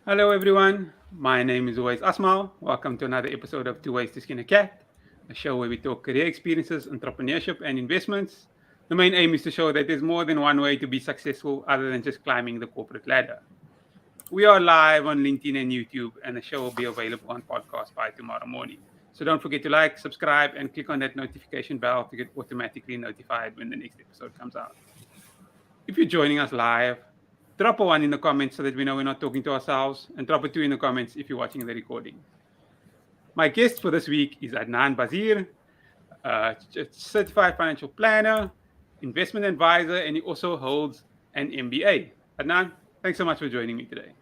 Hello, everyone. My name is always Asmal. Welcome to another episode of Tooways to Skin a Cat, a show where we talk career experiences, entrepreneurship, and investments. The main aim is to show that there's more than one way to be successful other than just climbing the corporate ladder. We are live on LinkedIn and YouTube, and the show will be available on podcast by tomorrow morning. So don't forget to like, subscribe, and click on that notification bell to get automatically notified when the next episode comes out. If you're joining us live, drop a one in the comments so that we know we're not talking to ourselves, and drop a two in the comments if you're watching the recording. My guest for this week is Adnaan Bazier, certified financial planner, investment advisor, and he also holds an MBA. Adnaan, thanks so much for joining me today.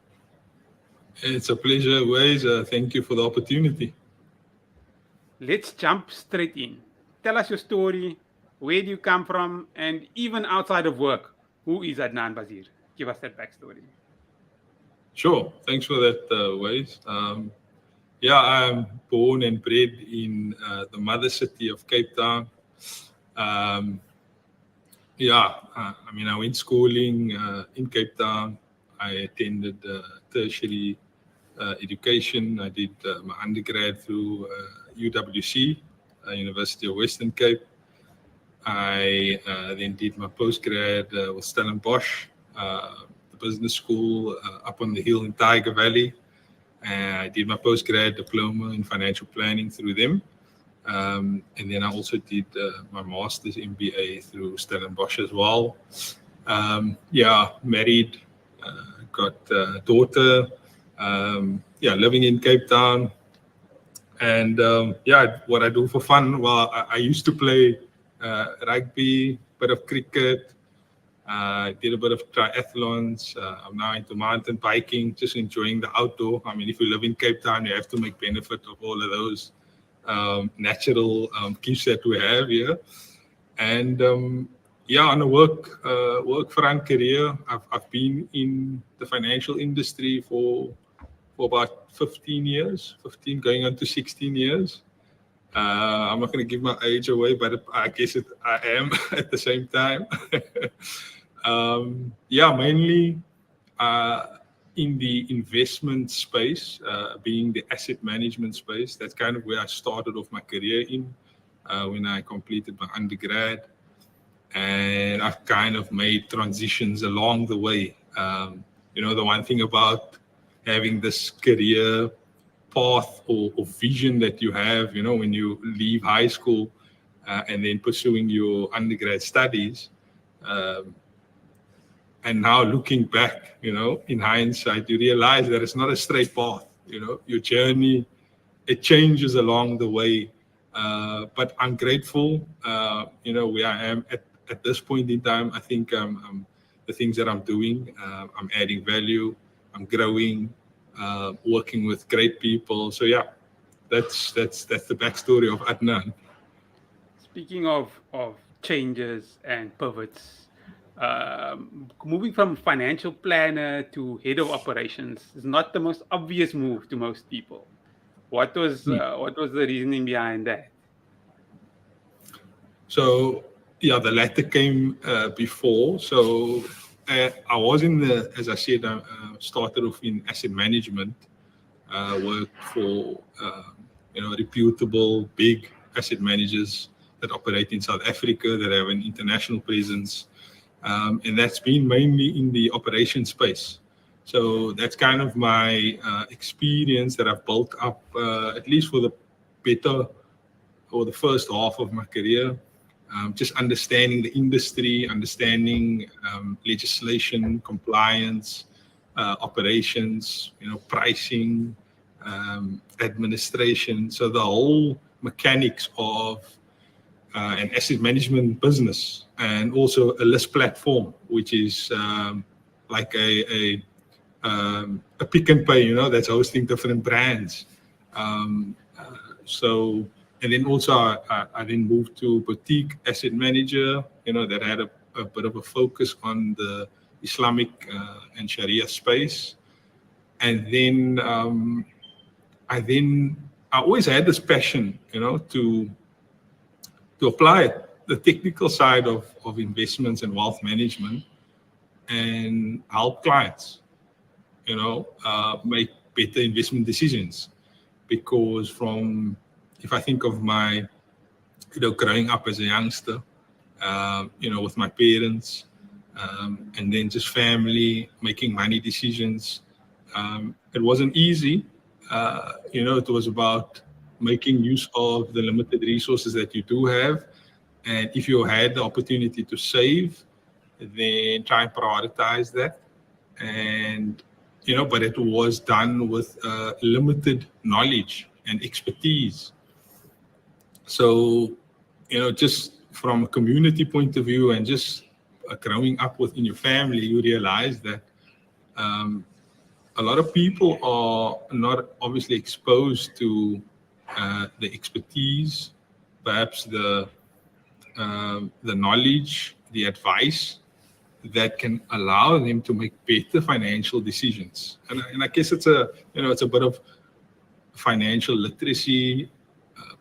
It's a pleasure, Ways. Thank you for the opportunity. Let's jump straight in. Tell us your story. Where do you come from? And even outside of work, who is Adnaan Bazier? Give us that backstory. Sure. Thanks for that, Ways. I'm born and bred in the mother city of Cape Town. I went schooling in Cape Town. I attended tertiary education. I did my undergrad through UWC, University of Western Cape. I then did my postgrad with Stellenbosch, the business school up on the hill in Tiger Valley. I did my postgrad diploma in financial planning through them. And then I also did my master's MBA through Stellenbosch as well. Married, got a daughter, living in Cape Town. And what I do for fun, well, I used to play rugby, bit of cricket, did a bit of triathlons. I'm now into mountain biking, just enjoying the outdoor. I mean, if you live in Cape Town, you have to make benefit of all of those natural gifts that we have here. And on a work front career, I've been in the financial industry for about 15 years, going on to 16 years. I'm not going to give my age away, but I guess I am at the same time. Mainly in the investment space, being the asset management space. That's kind of where I started off my career in when I completed my undergrad. And I've kind of made transitions along the way. The one thing about having this career path or vision that you have, when you leave high school and then pursuing your undergrad studies. And now looking back, in hindsight, you realize that it's not a straight path. Your journey, it changes along the way. But I'm grateful, where I am at this point in time. I think the things that I'm doing, I'm adding value, I'm growing, working with great people. So that's the backstory of Adnaan. Speaking of changes and pivots, moving from financial planner to head of operations is not the most obvious move to most people. What was the reasoning behind that? So the latter came before. So I was as I said, I started off in asset management. Worked for reputable big asset managers that operate in South Africa, that have an international presence. And that's been mainly in the operation space. So that's kind of my experience that I've built up, at least for the first half of my career. Just understanding the industry, understanding legislation, compliance, operations, pricing, administration. So the whole mechanics of an asset management business, and also a list platform, which is like a pick and pay, that's hosting different brands. And then also I then moved to boutique asset manager, that had a bit of a focus on the Islamic and Sharia space. And then I always had this passion, to apply the technical side of investments and wealth management and help clients. make better investment decisions. Because if I think of my, growing up as a youngster, with my parents, and then just family, making money decisions, it wasn't easy. It was about making use of the limited resources that you do have. And if you had the opportunity to save, then try and prioritize that. And, but it was done with limited knowledge and expertise. So, just from a community point of view and just growing up within your family, you realize that a lot of people are not obviously exposed to the expertise, perhaps the knowledge, the advice that can allow them to make better financial decisions. And I guess it's a bit of financial literacy,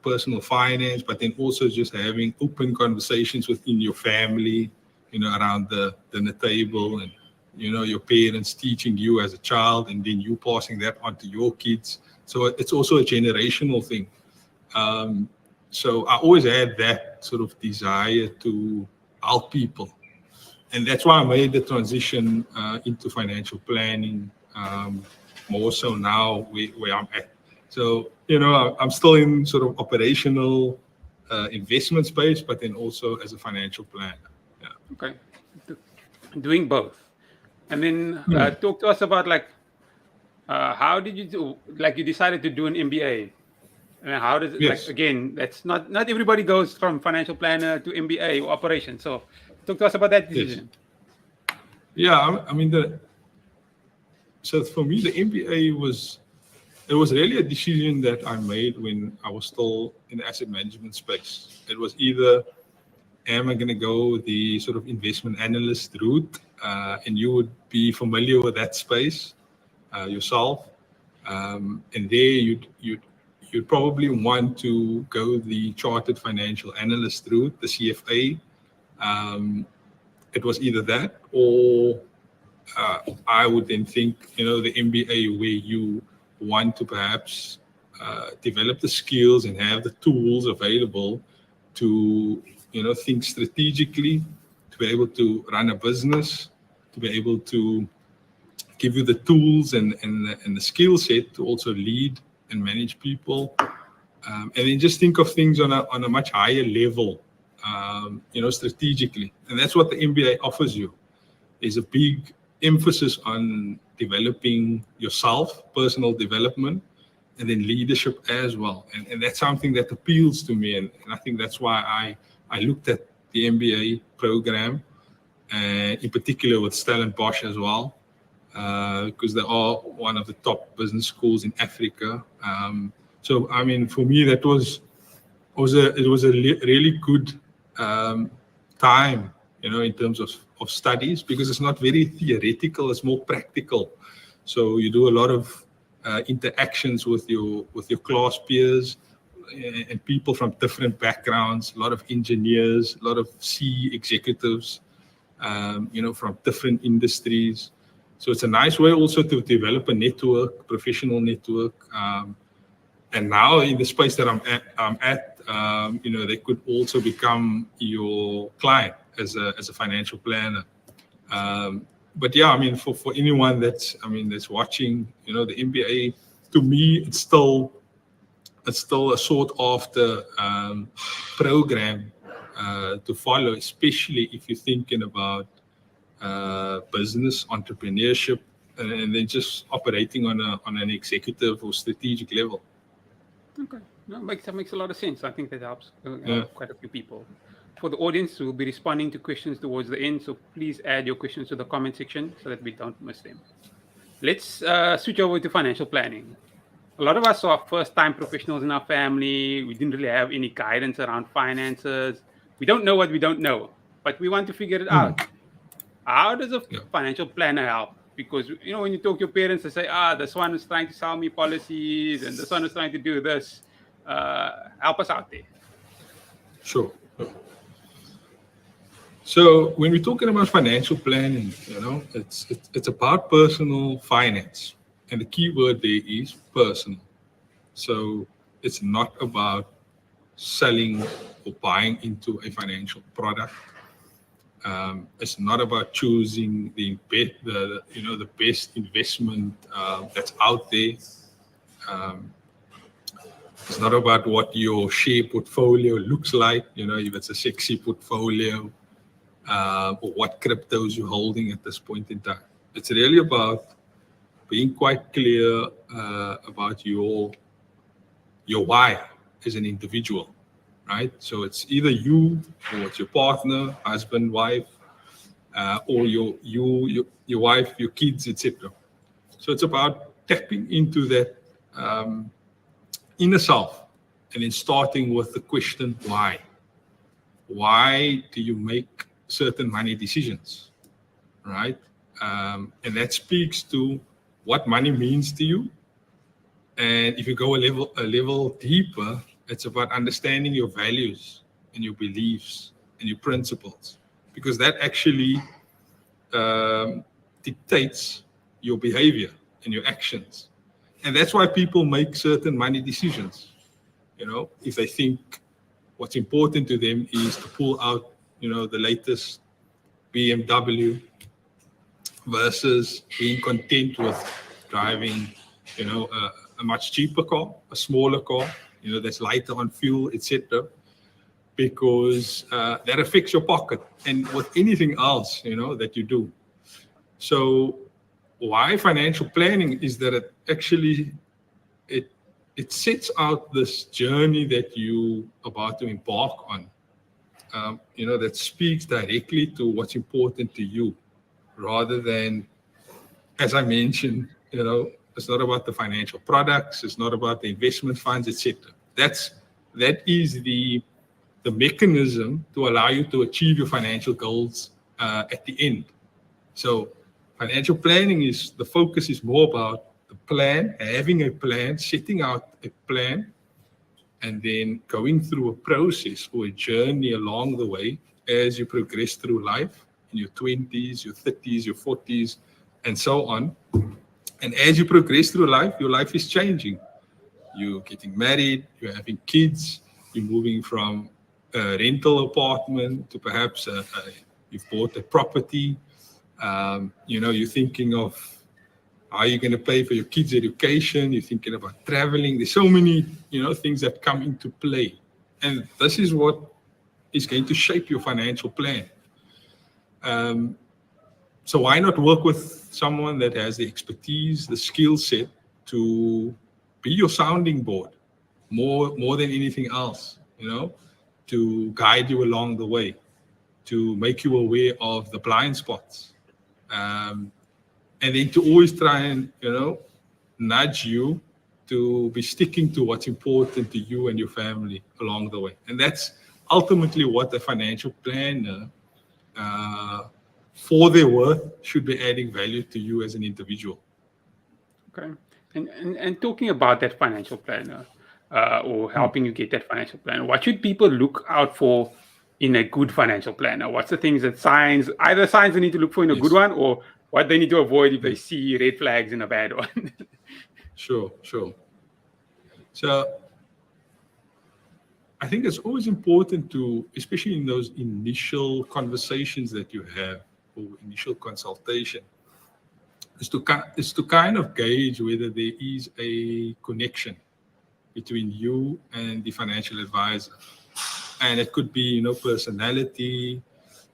personal finance, but then also just having open conversations within your family, around the dinner table, and your parents teaching you as a child, and then you passing that on to your kids. So it's also a generational thing. So I always had that sort of desire to help people. And that's why I made the transition into financial planning, more so now where I'm at. So, I'm still in sort of operational investment space, but then also as a financial planner. Yeah. Okay. Doing both. And then talk to us about how did you do, you decided to do an MBA? And how does it, Yes. again, that's not everybody goes from financial planner to MBA or operation. So talk to us about that decision. Yes. Yeah, so for me, the MBA was really a decision that I made when I was still in the asset management space. It was either, am I going to go the sort of investment analyst route? And you would be familiar with that space yourself. And there you'd probably want to go the chartered financial analyst route, the CFA. It was either that, or I would then think, the MBA, where you want to perhaps develop the skills and have the tools available to, think strategically, to be able to run a business, to be able to give you the tools and the skill set to also lead and manage people. And then just think of things on a much higher level, strategically. And that's what the MBA offers you. There's a big emphasis on developing yourself, personal development, and then leadership as well. And that's something that appeals to me. And I think that's why I looked at the MBA program, in particular with Stellenbosch as well, because they are one of the top business schools in Africa. So, for me, it was a really good time, in terms of studies, because it's not very theoretical, it's more practical. So you do a lot of interactions with your class peers and people from different backgrounds, a lot of engineers, a lot of C executives, from different industries. So it's a nice way also to develop a network, professional network. And now in the space that I'm at, they could also become your client as a financial planner. But yeah, for anyone that's watching, the MBA, to me, it's still a sought after program to follow, especially if you're thinking about business, entrepreneurship, and then just operating on an executive or strategic level. Okay, that makes a lot of sense. I think that helps quite a few people. For the audience, we'll be responding to questions towards the end, so please add your questions to the comment section so that we don't miss them. Let's switch over to financial planning. A lot of us are first-time professionals in our family. We didn't really have any guidance around finances. We don't know what we don't know, but we want to figure it out. How does a financial planner help? Because, when you talk to your parents, they say, this one is trying to sell me policies and this one is trying to do this. Help us out there. Sure. So when we're talking about financial planning, it's about personal finance, and the key word there is personal. So it's not about selling or buying into a financial product. It's not about choosing the best investment that's out there. Um, it's not about what your share portfolio looks like. If it's a sexy portfolio, or what cryptos you're holding at this point in time. It's really about being quite clear about your why as an individual, right? So it's either you or it's your partner, husband, wife, or your wife, your kids, etc. So it's about tapping into that inner self, and then starting with the question why. Why do you make certain money decisions, right? And that speaks to what money means to you. And if you go a level deeper, it's about understanding your values and your beliefs and your principles, because that actually dictates your behavior and your actions. And that's why people make certain money decisions. If they think what's important to them is to pull out, the latest BMW versus being content with driving, a much cheaper car, a smaller car, that's lighter on fuel, etc. Because that affects your pocket, and with anything else, that you do. So why financial planning is that it actually it sets out this journey that you about to embark on. That speaks directly to what's important to you, rather than, as I mentioned, it's not about the financial products, it's not about the investment funds, etc. That is the mechanism to allow you to achieve your financial goals at the end. So financial planning the focus is more about the plan, having a plan, setting out a plan, and then going through a process or a journey along the way as you progress through life in your 20s, your 30s, your 40s, and so on. And as you progress through life, your life is changing. You're getting married, you're having kids, you're moving from a rental apartment to perhaps you've bought a property. You're thinking of how you're going to pay for your kids' education. You're thinking about traveling. There's so many, things that come into play. And this is what is going to shape your financial plan. So why not work with someone that has the expertise, the skill set to be your sounding board more than anything else, to guide you along the way, to make you aware of the blind spots. And then to always try and, nudge you to be sticking to what's important to you and your family along the way. And that's ultimately what a financial planner, for their worth, should be adding value to you as an individual. Okay. And talking about that financial planner, or helping you get that financial planner, what should people look out for in a good financial planner? What's the things that either signs they need to look for in a good one, or what they need to avoid if they see red flags in a bad one? Sure. So I think it's always important to, especially in those initial conversations that you have or initial consultation, is to kind of gauge whether there is a connection between you and the financial advisor. And it could be, personality,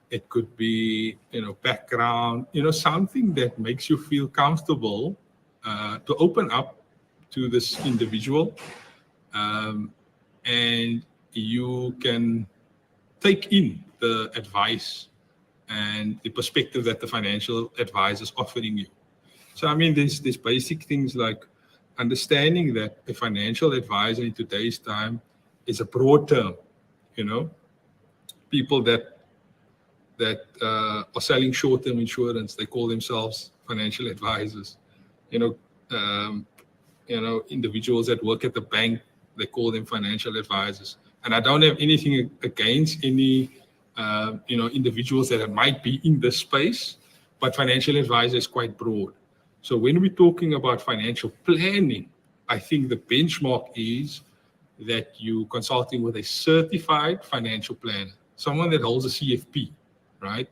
it could be, background, something that makes you feel comfortable to open up to this individual, and you can take in the advice and the perspective that the financial advisor is offering you. So, I mean, there's basic things like understanding that a financial advisor in today's time is a broad term. People that are selling short-term insurance, they call themselves financial advisors. Individuals that work at the bank, they call them financial advisors. And I don't have anything against any individuals that might be in this space, but financial advisor is quite broad. So when we're talking about financial planning, I think the benchmark is that you consulting with a certified financial planner, someone that holds a CFP, right?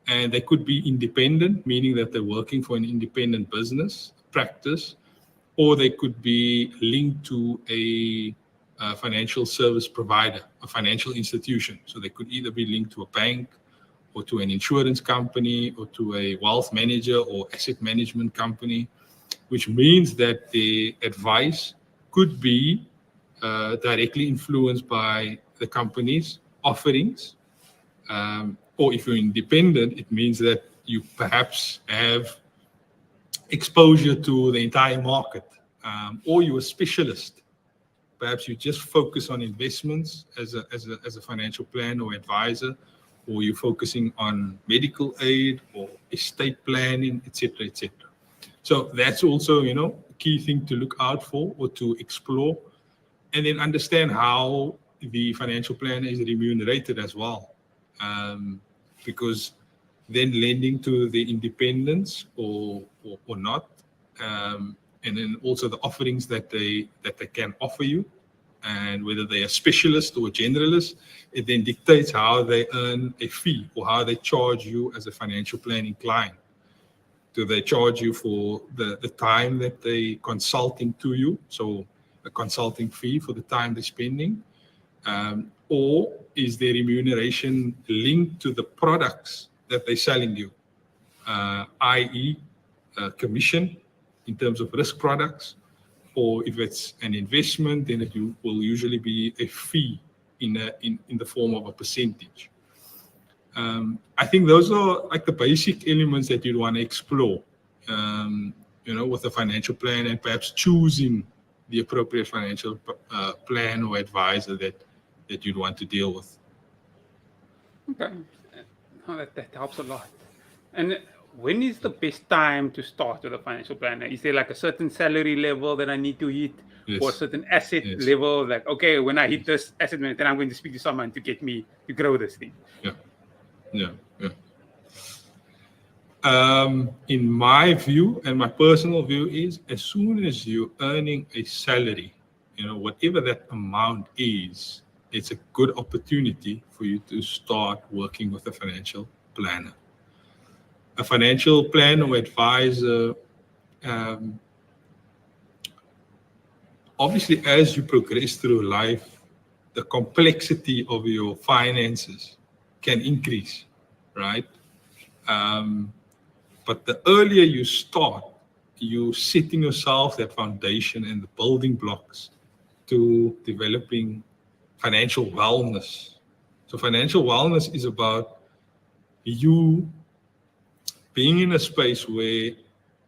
And they could be independent, meaning that they're working for an independent business practice, or they could be linked to a financial service provider, a financial institution. So they could either be linked to a bank or to an insurance company or to a wealth manager or asset management company, which means that the advice could be directly influenced by the company's offerings. Or if you're independent, it means that you perhaps have exposure to the entire market, or you're a specialist. Perhaps you just focus on investments as a financial planner or advisor, or you're focusing on medical aid or estate planning, etc., etc. So that's also, a key thing to look out for or to explore, and then understand how the financial planner is remunerated as well. Because then lending to the independence or not, and then also the offerings that they can offer you, and whether they are specialist or generalist, it then dictates how they earn a fee or how they charge you as a financial planning client. Do they charge you for the time that they consulting to you, so a consulting fee for the time they're spending, or is their remuneration linked to the products that they're selling you, i.e. commission in terms of risk products, or if it's an investment, then it will usually be a fee in the form of a percentage. I think those are like the basic elements that you'd want to explore, with a financial plan, and perhaps choosing the appropriate financial plan or advisor that you'd want to deal with. Okay. Oh, that helps a lot. And when is the best time to start with a financial planner? Is there like a certain salary level that I need to hit, or a certain asset level? Like, okay, when I hit this asset, then I'm going to speak to someone to get me to grow this thing. Yeah. In my view, and my personal view is, as soon as you're earning a salary, whatever that amount is, it's a good opportunity for you to start working with a financial planner. A financial planner or advisor, obviously, as you progress through life, the complexity of your finances can increase, right? But the earlier you start, you're setting yourself that foundation and the building blocks to developing financial wellness. So financial wellness is about you being in a space where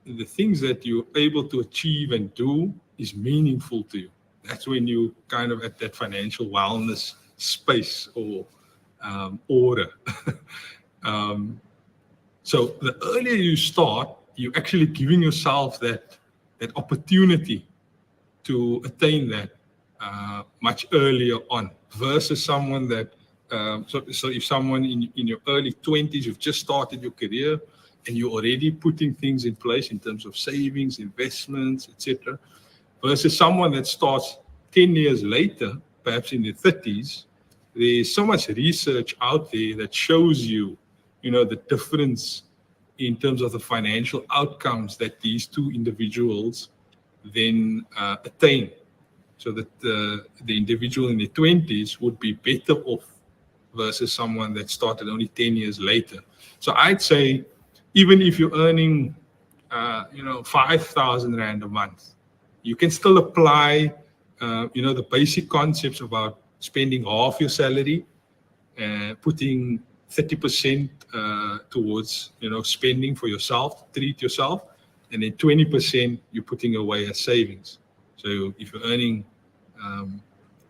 the things that you're able to achieve and do is meaningful to you. That's when you kind of at that financial wellness space or order. So the earlier you start, you're actually giving yourself that opportunity to attain that much earlier on, versus someone that, so if someone in your early 20s, you've just started your career and you're already putting things in place in terms of savings, investments, etc., versus someone that starts 10 years later, perhaps in their 30s, there's so much research out there that shows you, the difference in terms of the financial outcomes that these two individuals then attain. So that the individual in their 20s would be better off versus someone that started only 10 years later. So I'd say, even if you're earning, 5,000 Rand a month, you can still apply, the basic concepts about spending half your salary, putting 30% towards, spending for yourself, treat yourself, and then 20% you're putting away as savings. So if you're earning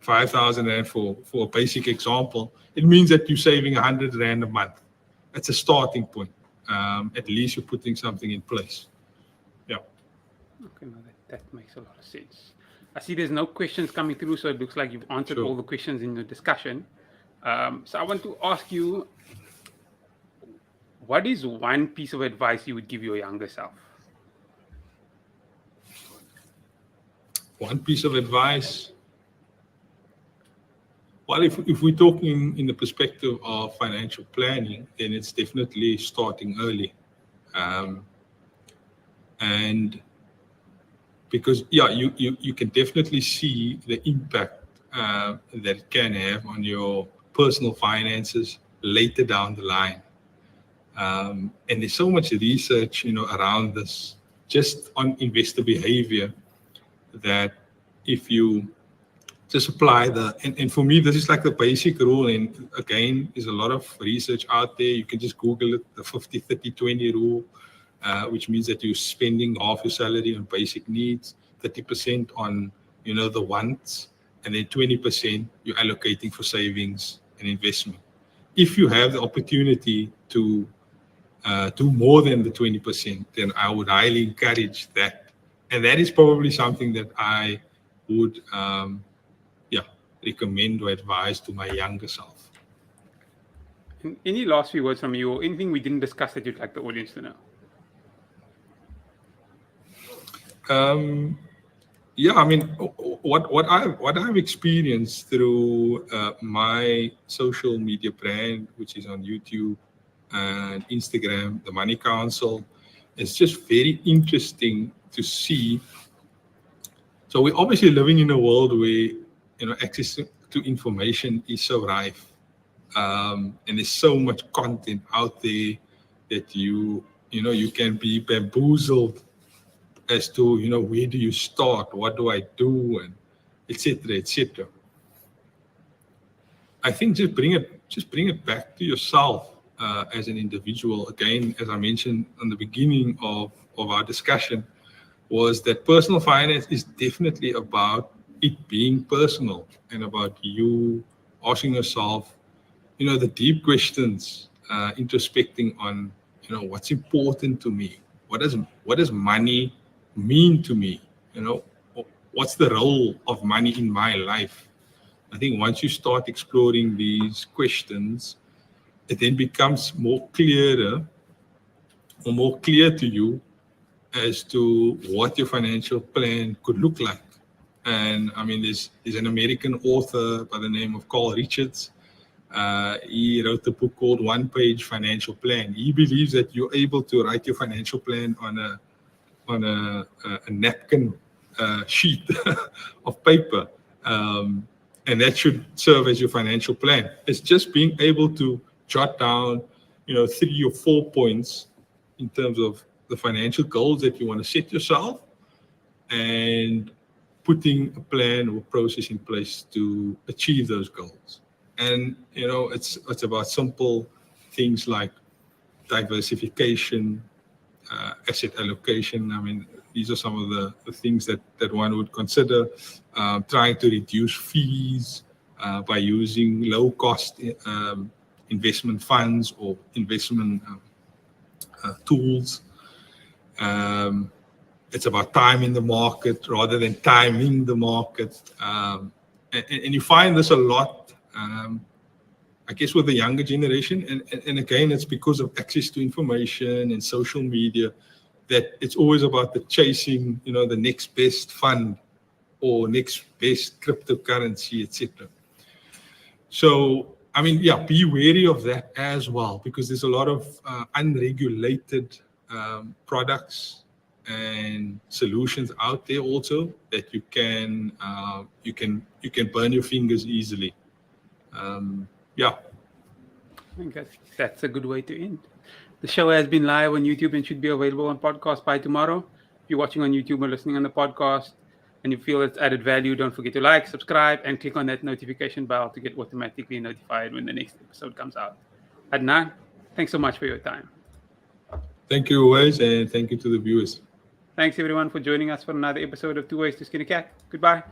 5,000 Rand for a basic example, it means that you're saving 100 Rand a month. That's a starting point. At least you're putting something in place. Yeah. Okay, no, that makes a lot of sense. I see there's no questions coming through, so it looks like you've answered all the questions in the discussion. So I want to ask you, what is one piece of advice you would give your younger self? One piece of advice. Well, if we're talking in the perspective of financial planning, then it's definitely starting early. And because, you can definitely see the impact that it can have on your personal finances later down the line. And there's so much research, around this, just on investor behavior, that if you just apply and for me, this is like the basic rule. And again, there's a lot of research out there. You can just Google it, the 50-30-20 rule, which means that you're spending half your salary on basic needs, 30% on, the wants, and then 20% you're allocating for savings and investment. If you have the opportunity to do more than the 20%, then I would highly encourage that. And that is probably something that I would recommend or advise to my younger self. And any last few words from you, or anything we didn't discuss that you'd like the audience to know? I mean, what I've experienced through my social media brand, which is on YouTube and Instagram, the Money Council, it's just very interesting to see. So we're obviously living in a world where access to information is so rife, and there's so much content out there that you can be bamboozled as to where do you start, what do I do, and etc. etc. I think just bring it back to yourself as an individual. Again, as I mentioned on the beginning of our discussion, was that personal finance is definitely about it being personal and about you asking yourself, the deep questions, introspecting on, what's important to me. What does money mean to me? What's the role of money in my life? I think once you start exploring these questions, it then becomes more clear to you as to what your financial plan could look like. And I mean, there's an American author by the name of Carl Richards. He wrote a book called One Page Financial Plan. He believes that you're able to write your financial plan on a napkin sheet of paper, and that should serve as your financial plan. It's just being able to jot down, 3 or 4 points in terms of the financial goals that you want to set yourself, and putting a plan or process in place to achieve those goals. And it's about simple things like diversification, asset allocation. I mean, these are some of the things that one would consider. Trying to reduce fees by using low cost investment funds or investment tools. It's about timing the market rather than timing the market. And you find this a lot, I guess, with the younger generation. And again, it's because of access to information and social media, that it's always about the chasing, the next best fund or next best cryptocurrency, etc. So, I mean, be wary of that as well, because there's a lot of unregulated products and solutions out there also that you can burn your fingers easily. I think that's a good way to end. The show has been live on YouTube and should be available on podcast by tomorrow. If you're watching on YouTube or listening on the podcast and you feel it's added value, don't forget to like, subscribe, and click on that notification bell to get automatically notified when the next episode comes out. Adnaan, thanks so much for your time. Thank you, Tooways, and thank you to the viewers. Thanks, everyone, for joining us for another episode of Two Ways to Skin a Cat. Goodbye.